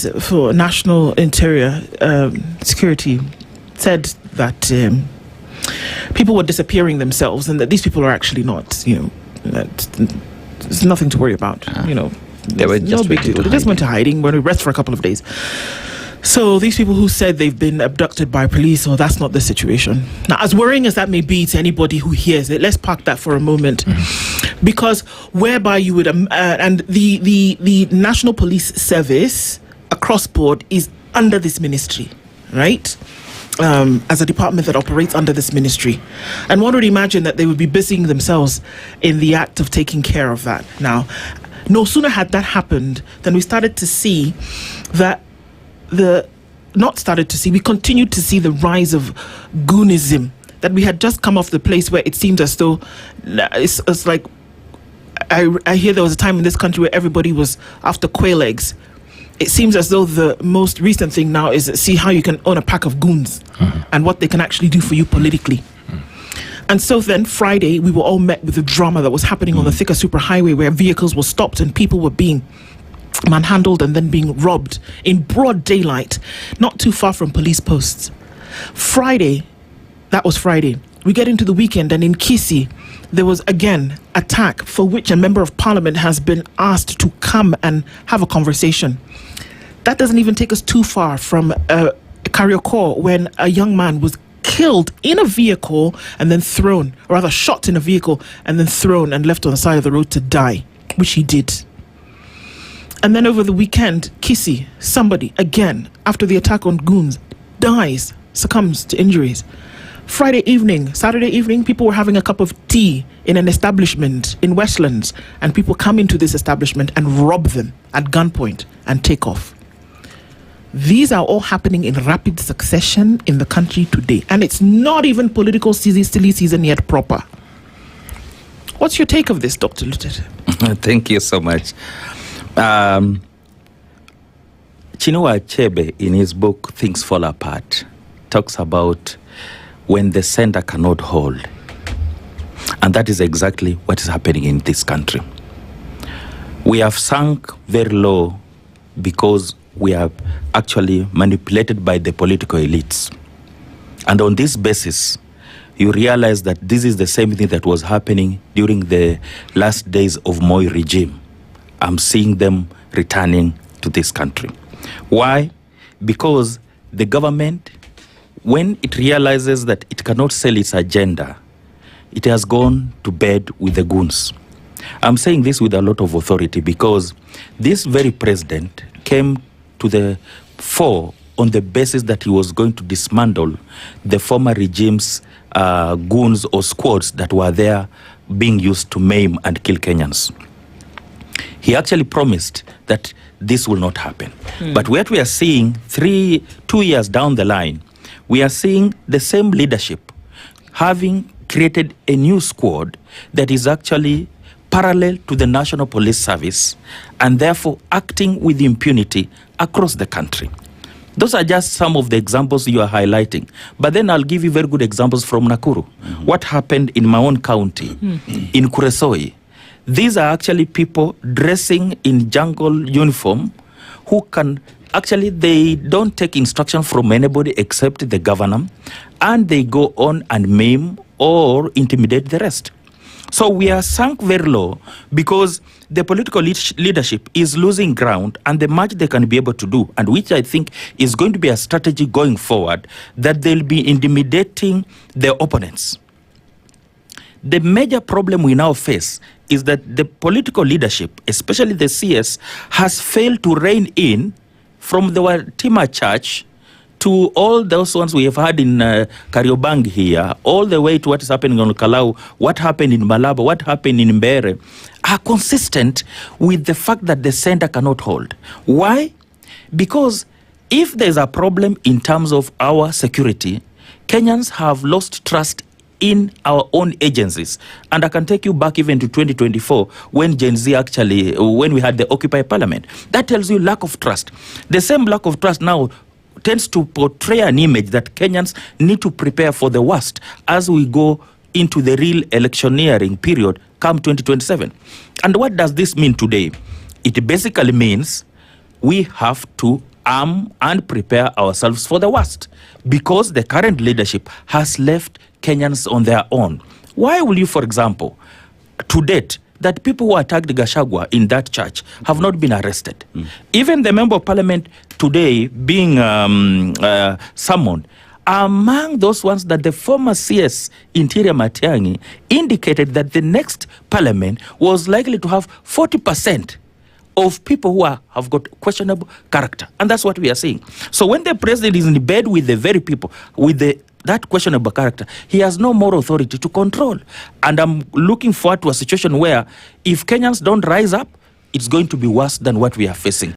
Office for National Interior Security said that people were disappearing themselves, and that these people are actually not, there's nothing to worry about. They were just no big deal. They just went to hiding, went to rest for a couple of days. So these people who said they've been abducted by police, that's not the situation. Now, as worrying as that may be to anybody who hears it, let's park that for a moment. Because whereby you would, and the National Police Service across board is under this ministry, right? As a department that operates under this ministry. And one would imagine that they would be busying themselves in the act of taking care of that. Now, no sooner had that happened than we started to see that we continued to see the rise of goonism, that we had just come off the place where it seems as though it's like, I hear there was a time in this country where everybody was after quail eggs. It seems as though the most recent thing now is see how you can own a pack of goons and what they can actually do for you politically. And so then Friday, we were all met with the drama that was happening on the Thika Superhighway, where vehicles were stopped and people were being manhandled and then being robbed in broad daylight, not too far from police posts. That was Friday. We get into the weekend, and in Kisii, there was again attack for which a member of parliament has been asked to come and have a conversation. That doesn't even take us too far from Kariokor, when a young man was killed in a vehicle and then thrown, or rather shot in a vehicle and then thrown and left on the side of the road to die, which he did. And then over the weekend, Kisii, somebody, again, after the attack on goons, dies, succumbs to injuries. Saturday evening, people were having a cup of tea in an establishment in Westlands, and people come into this establishment and rob them at gunpoint and take off. These are all happening in rapid succession in the country today, and it's not even political silly season yet proper. What's your take of this, Dr. Luchetu? Thank you so much. Chinua Achebe, in his book Things Fall Apart, talks about when the sender cannot hold. And that is exactly what is happening in this country. We have sunk very low because we are actually manipulated by the political elites. And on this basis, you realize that this is the same thing that was happening during the last days of Moi regime. I'm seeing them returning to this country. Why? Because the government, when it realizes that it cannot sell its agenda, it has gone to bed with the goons. I'm saying this with a lot of authority because this very president came to the fore on the basis that he was going to dismantle the former regime's goons or squads that were there being used to maim and kill Kenyans. He actually promised that this will not happen. But what we are seeing 2 years down the line, we are seeing the same leadership having created a new squad that is actually parallel to the National Police Service and therefore acting with impunity across the country. Those are just some of the examples you are highlighting. But then I'll give you very good examples from Nakuru. What happened in my own county, in Kuresoi. These are actually people dressing in jungle uniform who can actually, they don't take instruction from anybody except the governor, and they go on and maim or intimidate the rest. So we are sunk very low because the political leadership is losing ground, and the much they can be able to do, and which I think is going to be a strategy going forward, that they'll be intimidating their opponents. The major problem we now face is that the political leadership, especially the CS, has failed to rein in from the Watima Church to all those ones we have had in Kariobangi here, all the way to what is happening on Kalau, what happened in Malaba, what happened in Mbere, are consistent with the fact that the center cannot hold. Why? Because if there's a problem in terms of our security, Kenyans have lost trust in our own agencies. And I can take you back even to 2024 when Gen Z actually, when we had the Occupy Parliament. That tells you lack of trust. The same lack of trust now tends to portray an image that Kenyans need to prepare for the worst as we go into the real electioneering period come 2027. And what does this mean today? It basically means we have to arm and prepare ourselves for the worst, because the current leadership has left Kenyans on their own. Why will you, for example, to date, that people who attacked Gachagua in that church have not been arrested? Even the member of parliament today being summoned, among those ones that the former CS Interior Matiang'i indicated that the next parliament was likely to have 40% of people who have got questionable character. And that's what we are seeing. So when the president is in bed with the very people, with that questionable character, he has no more authority to control. And I'm looking forward to a situation where if Kenyans don't rise up, it's going to be worse than what we are facing.